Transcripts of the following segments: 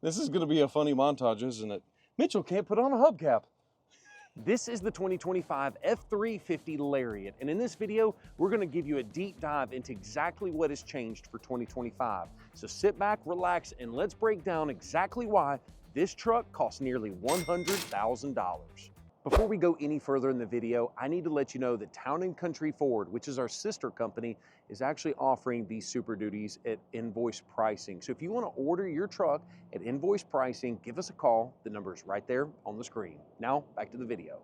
This is going to be a funny montage, isn't it? Mitchell can't put on a hubcap. This is the 2025 F-350 Lariat, and in this video, we're going to give you a deep dive into exactly what has changed for 2025. So sit back, relax, and let's break down exactly why this truck costs nearly $100,000. Before we go any further in the video, I need to let you know that Town & Country Ford, which is our sister company, is actually offering these Super Duties at invoice pricing. So if you want to order your truck at invoice pricing, give us a call. The number is right there on the screen. Now, back to the video.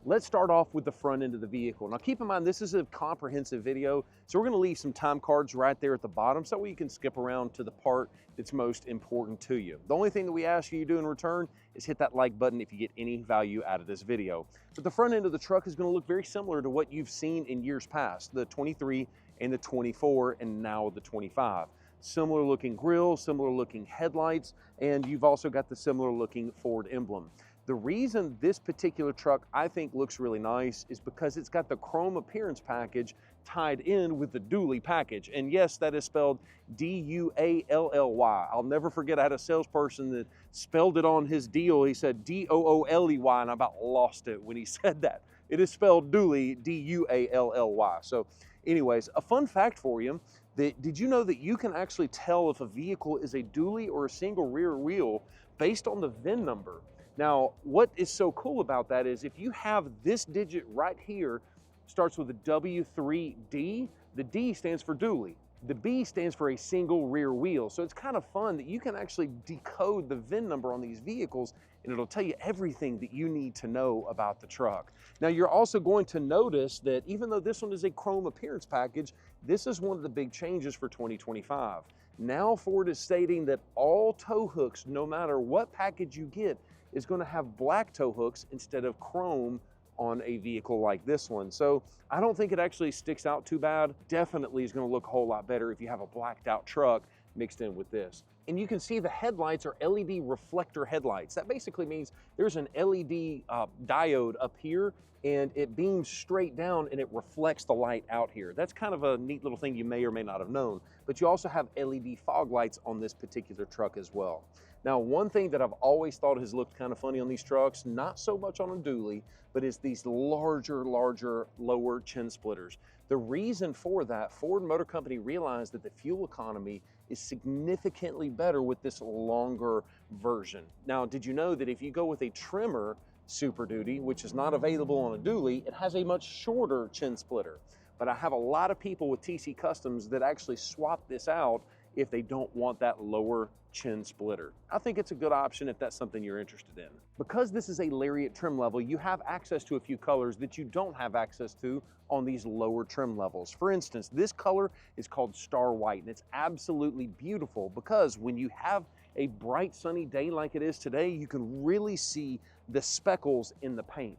Let's start off with the front end of the vehicle. Now keep in mind, this is a comprehensive video, so we're gonna leave some time cards right there at the bottom so you can skip around to the part that's most important to you. The only thing that we ask you to do in return is hit that like button if you get any value out of this video. But the front end of the truck is gonna look very similar to what you've seen in years past, the 23 and the 24 and now the 25. Similar looking grille, similar looking headlights, and you've also got the similar looking Ford emblem. The reason this particular truck I think looks really nice is because it's got the chrome appearance package tied in with the dually package. And yes, that is spelled D-U-A-L-L-Y. I'll never forget, I had a salesperson that spelled it on his deal. He said D-O-O-L-E-Y, and I about lost it when he said that. It is spelled dually, D-U-A-L-L-Y. So anyways, a fun fact for you, did you know that you can actually tell if a vehicle is a dually or a single rear wheel based on the VIN number? Now, what is so cool about that is if you have this digit right here, starts with a W3D, the D stands for dually. The B stands for a single rear wheel. So it's kind of fun that you can actually decode the VIN number on these vehicles and it'll tell you everything that you need to know about the truck. Now, you're also going to notice that even though this one is a chrome appearance package, this is one of the big changes for 2025. Now Ford is stating that all tow hooks, no matter what package you get, is going to have black tow hooks instead of chrome on a vehicle like this one. So I don't think it actually sticks out too bad. Definitely is going to look a whole lot better if you have a blacked out truck mixed in with this. And you can see the headlights are LED reflector headlights. That basically means there's an LED diode up here and it beams straight down and it reflects the light out here. That's kind of a neat little thing you may or may not have known. But you also have LED fog lights on this particular truck as well. Now, one thing that I've always thought has looked kind of funny on these trucks, not so much on a dually, but is these larger, lower chin splitters. The reason for that, Ford Motor Company realized that the fuel economy is significantly better with this longer version. Now, did you know that if you go with a trimmer Super Duty, which is not available on a dually, it has a much shorter chin splitter. But I have a lot of people with TC Customs that actually swap this out if they don't want that lower chin splitter. I think it's a good option if that's something you're interested in. Because this is a Lariat trim level, you have access to a few colors that you don't have access to on these lower trim levels. For instance, this color is called Star White, and it's absolutely beautiful because when you have a bright sunny day like it is today, you can really see the speckles in the paint.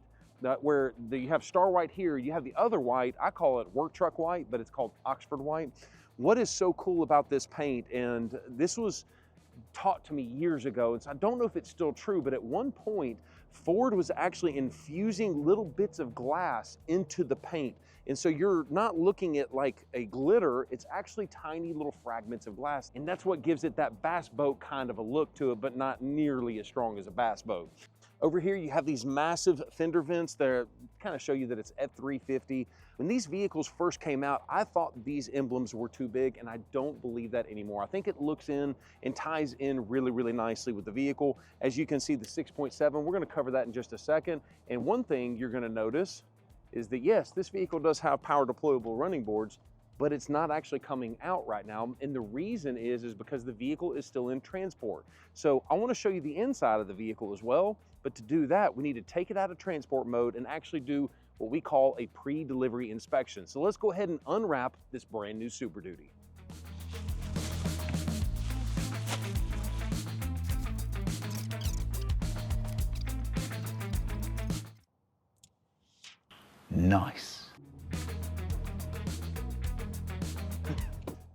Where you have Star White here, you have the other white, I call it work truck white, but it's called Oxford White. What is so cool about this paint, and this was taught to me years ago, and so I don't know if it's still true, but at one point, Ford was actually infusing little bits of glass into the paint. And so you're not looking at like a glitter, it's actually tiny little fragments of glass. And that's what gives it that bass boat kind of a look to it, but not nearly as strong as a bass boat. Over here, you have these massive fender vents that kind of show you that it's F-350. When these vehicles first came out, I thought these emblems were too big, and I don't believe that anymore. I think it looks in and ties in really nicely with the vehicle. As you can see, the 6.7, we're gonna cover that in just a second. And one thing you're gonna notice is that yes, this vehicle does have power deployable running boards, but it's not actually coming out right now. And the reason is because the vehicle is still in transport. So I wanna show you the inside of the vehicle as well, but to do that, we need to take it out of transport mode and actually do what we call a pre-delivery inspection. So let's go ahead and unwrap this brand new Super Duty. Nice.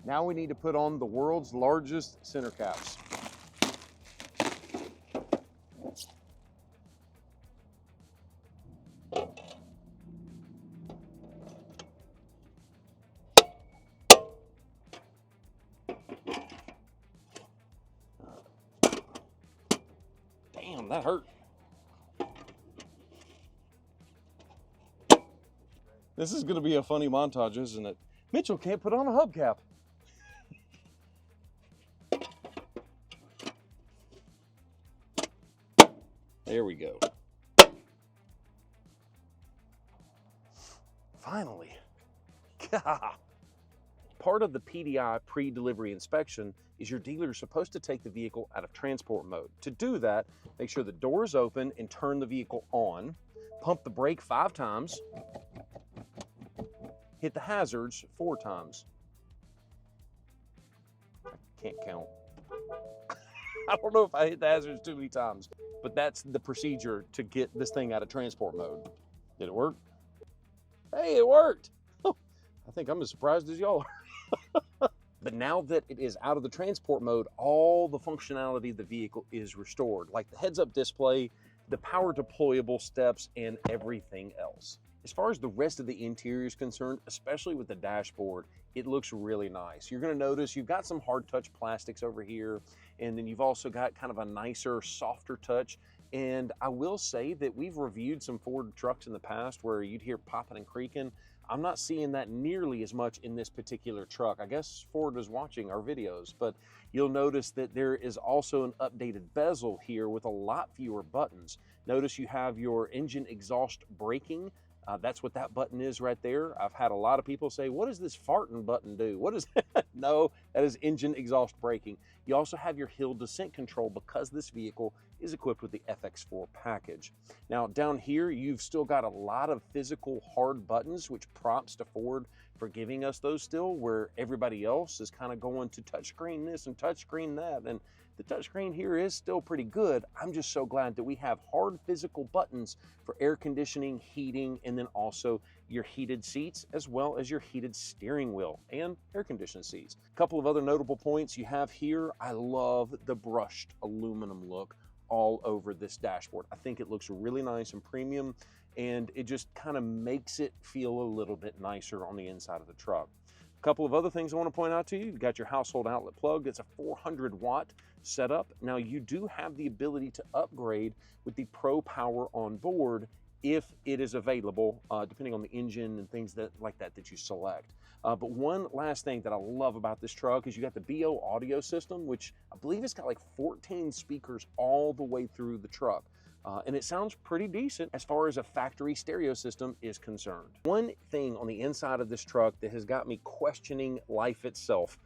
Now we need to put on the world's largest center caps. Damn, that hurt. This is gonna be a funny montage, isn't it? Mitchell can't put on a hubcap. There we go. Finally. Part of the PDI pre-delivery inspection is your dealer is supposed to take the vehicle out of transport mode. To do that, make sure the door is open and turn the vehicle on, pump the brake 5 times, hit the hazards 4 times. I can't count. I don't know if I hit the hazards too many times, but that's the procedure to get this thing out of transport mode. Did it work? Hey, it worked. Oh, I think I'm as surprised as y'all are. But now that it is out of the transport mode, all the functionality of the vehicle is restored, like the heads-up display, the power deployable steps, and everything else. As far as the rest of the interior is concerned, especially with the dashboard, it looks really nice. You're gonna notice you've got some hard touch plastics over here, and then you've also got kind of a nicer, softer touch. And I will say that we've reviewed some Ford trucks in the past where you'd hear popping and creaking. I'm not seeing that nearly as much in this particular truck. I guess Ford is watching our videos, but you'll notice that there is also an updated bezel here with a lot fewer buttons. Notice you have your engine exhaust braking. That's what that button is right there. I've had a lot of people say, what does this farting button do? What is that? No, that is engine exhaust braking. You also have your hill descent control because this vehicle is equipped with the FX4 package. Now down here, you've still got a lot of physical hard buttons, which props to Ford for giving us those still, where everybody else is kind of going to touchscreen this and touchscreen that. And the touchscreen here is still pretty good. I'm just so glad that we have hard physical buttons for air conditioning, heating, and then also your heated seats, as well as your heated steering wheel and air conditioned seats. A couple of other notable points you have here. I love the brushed aluminum look all over this dashboard. I think it looks really nice and premium, and it just kind of makes it feel a little bit nicer on the inside of the truck. A couple of other things I want to point out to you. You've got your household outlet plug. It's a 400 watt setup. Now you do have the ability to upgrade with the Pro Power on board if it is available, depending on the engine and things like that you select. But one last thing that I love about this truck is you got the BO audio system, which I believe it's got like 14 speakers all the way through the truck. And it sounds pretty decent as far as a factory stereo system is concerned. One thing on the inside of this truck that has got me questioning life itself,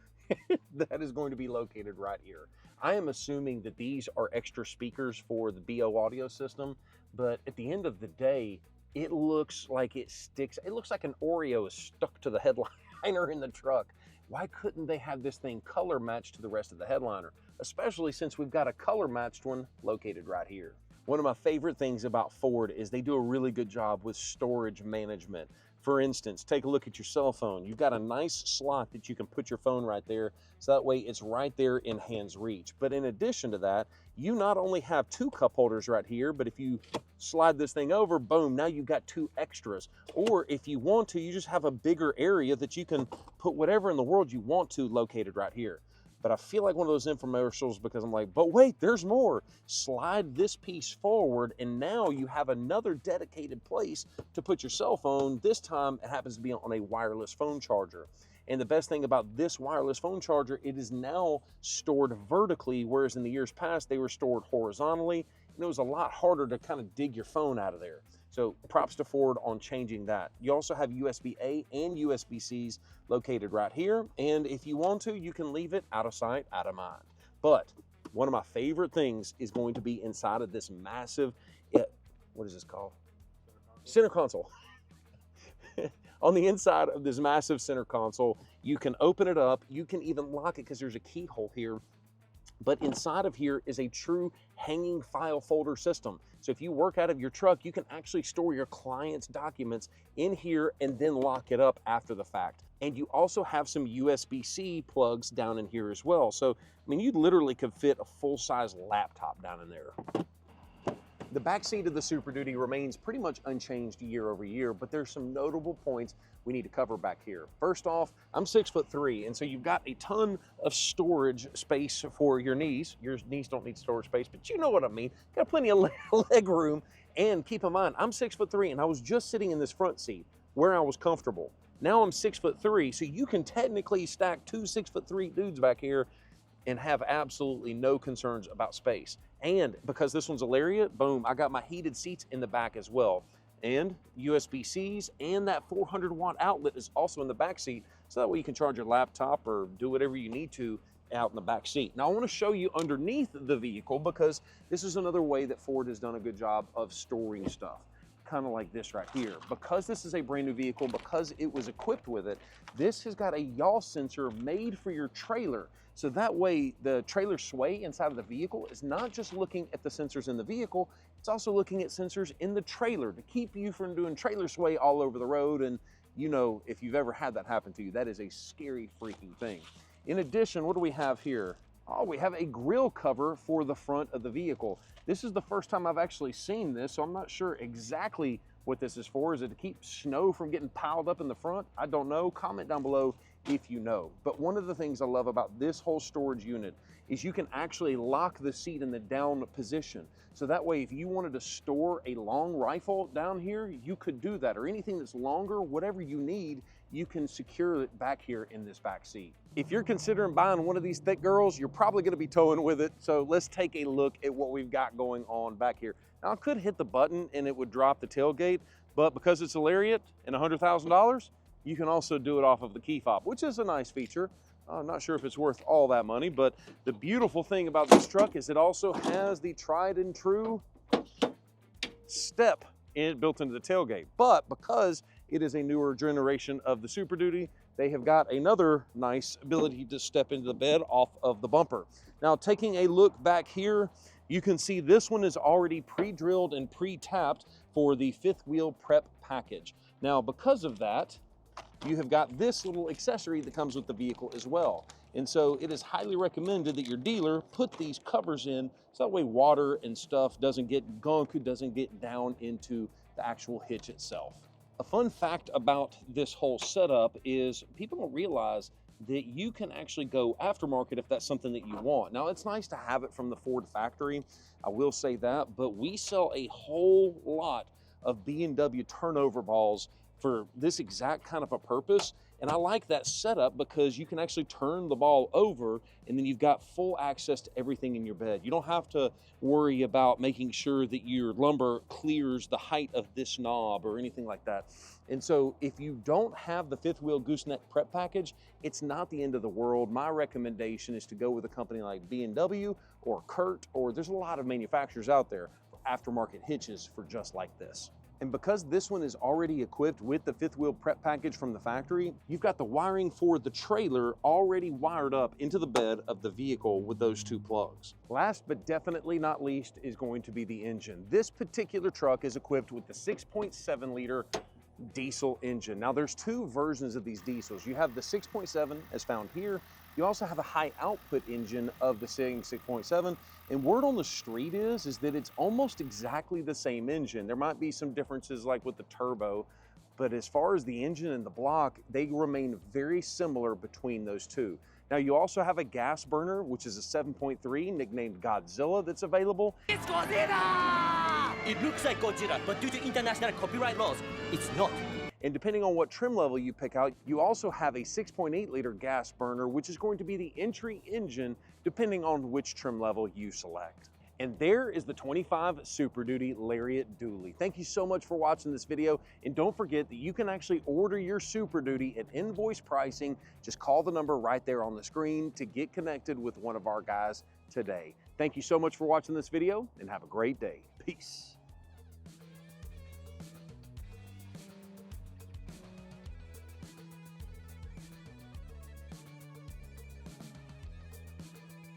that is going to be located right here. I am assuming that these are extra speakers for the BO audio system, but at the end of the day, it looks like it sticks. It looks like an Oreo is stuck to the headliner in the truck. Why couldn't they have this thing color matched to the rest of the headliner, especially since we've got a color matched one located right here. One of my favorite things about Ford is they do a really good job with storage management. For instance, take a look at your cell phone. You've got a nice slot that you can put your phone right there, so that way it's right there in hand's reach. But in addition to that, you not only have 2 cup holders right here, but if you slide this thing over, boom, now you've got 2 extras. Or if you want to, you just have a bigger area that you can put whatever in the world you want to located right here. But I feel like one of those infomercials because I'm like, but wait, there's more. Slide this piece forward, and now you have another dedicated place to put your cell phone. This time it happens to be on a wireless phone charger. And the best thing about this wireless phone charger, it is now stored vertically, whereas in the years past, they were stored horizontally, and it was a lot harder to kind of dig your phone out of there. So props to Ford on changing that. You also have USB-A and USB-Cs located right here. And if you want to, you can leave it out of sight, out of mind. But one of my favorite things is going to be inside of this massive, what is this called? Center console. On the inside of this massive center console, you can open it up. You can even lock it because there's a keyhole here. But inside of here is a true hanging file folder system. So if you work out of your truck, you can actually store your client's documents in here and then lock it up after the fact. And you also have some USB-C plugs down in here as well. So, I mean, you literally could fit a full-size laptop down in there. The back seat of the Super Duty remains pretty much unchanged year over year, but there's some notable points we need to cover back here. First off, I'm 6'3", and so you've got a ton of storage space for your knees. Your knees don't need storage space, but you know what I mean. Got plenty of leg room. And keep in mind, I'm 6'3", and I was just sitting in this front seat where I was comfortable. Now I'm 6'3", so you can technically stack two 6'3" dudes back here and have absolutely no concerns about space. And because this one's a Lariat, boom, I got my heated seats in the back as well. And USB-Cs, and that 400-watt outlet is also in the back seat, so that way you can charge your laptop or do whatever you need to out in the back seat. Now I want to show you underneath the vehicle, because this is another way that Ford has done a good job of storing stuff. Kind of like this right here. Because this is a brand new vehicle, because it was equipped with it, this has got a yaw sensor made for your trailer. So that way the trailer sway inside of the vehicle is not just looking at the sensors in the vehicle, it's also looking at sensors in the trailer to keep you from doing trailer sway all over the road. And you know, if you've ever had that happen to you, that is a scary freaking thing. In addition, what do we have here? Oh, we have a grill cover for the front of the vehicle. This is the first time I've actually seen this, so I'm not sure exactly what this is for. Is it to keep snow from getting piled up in the front? I don't know. Comment down below if you know. But one of the things I love about this whole storage unit is you can actually lock the seat in the down position. So that way, if you wanted to store a long rifle down here, you could do that, or anything that's longer, whatever you need, you can secure it back here in this back seat. If you're considering buying one of these thick girls, you're probably gonna be towing with it. So let's take a look at what we've got going on back here. Now I could hit the button and it would drop the tailgate, but because it's a Lariat and $100,000, you can also do it off of the key fob, which is a nice feature. I'm not sure if it's worth all that money, but the beautiful thing about this truck is it also has the tried and true step built into the tailgate. But because it is a newer generation of the Super Duty, they have got another nice ability to step into the bed off of the bumper. Now, taking a look back here, you can see this one is already pre-drilled and pre-tapped for the fifth wheel prep package. Now, because of that, you have got this little accessory that comes with the vehicle as well. And so it is highly recommended that your dealer put these covers in so that way water and stuff doesn't get gunk, doesn't get down into the actual hitch itself. A fun fact about this whole setup is people don't realize that you can actually go aftermarket if that's something that you want. Now, it's nice to have it from the Ford factory, I will say that, but we sell a whole lot of B&W turnover balls for this exact kind of a purpose. And I like that setup because you can actually turn the ball over and then you've got full access to everything in your bed. You don't have to worry about making sure that your lumber clears the height of this knob or anything like that. And so if you don't have the fifth wheel gooseneck prep package, it's not the end of the world. My recommendation is to go with a company like B&W or Kurt, or there's a lot of manufacturers out there for aftermarket hitches for just like this. And because this one is already equipped with the fifth wheel prep package from the factory, you've got the wiring for the trailer already wired up into the bed of the vehicle with those two plugs. Last but definitely not least is going to be the engine. This particular truck is equipped with the 6.7 liter diesel engine. Now there's two versions of these diesels. You have the 6.7 as found here. You also have a high output engine of the same 6.7, and word on the street is that it's almost exactly the same engine. There might be some differences like with the turbo, but as far as the engine and the block, they remain very similar between those two. Now you also have a gas burner, which is a 7.3 nicknamed Godzilla that's available. It's Godzilla! It looks like Godzilla, but due to international copyright laws, it's not. And depending on what trim level you pick out, you also have a 6.8 liter gas burner, which is going to be the entry engine depending on which trim level you select. And there is the 25 Super Duty Lariat Dually. Thank you so much for watching this video. And don't forget that you can actually order your Super Duty at invoice pricing. Just call the number right there on the screen to get connected with one of our guys today. Thank you so much for watching this video and have a great day. Peace.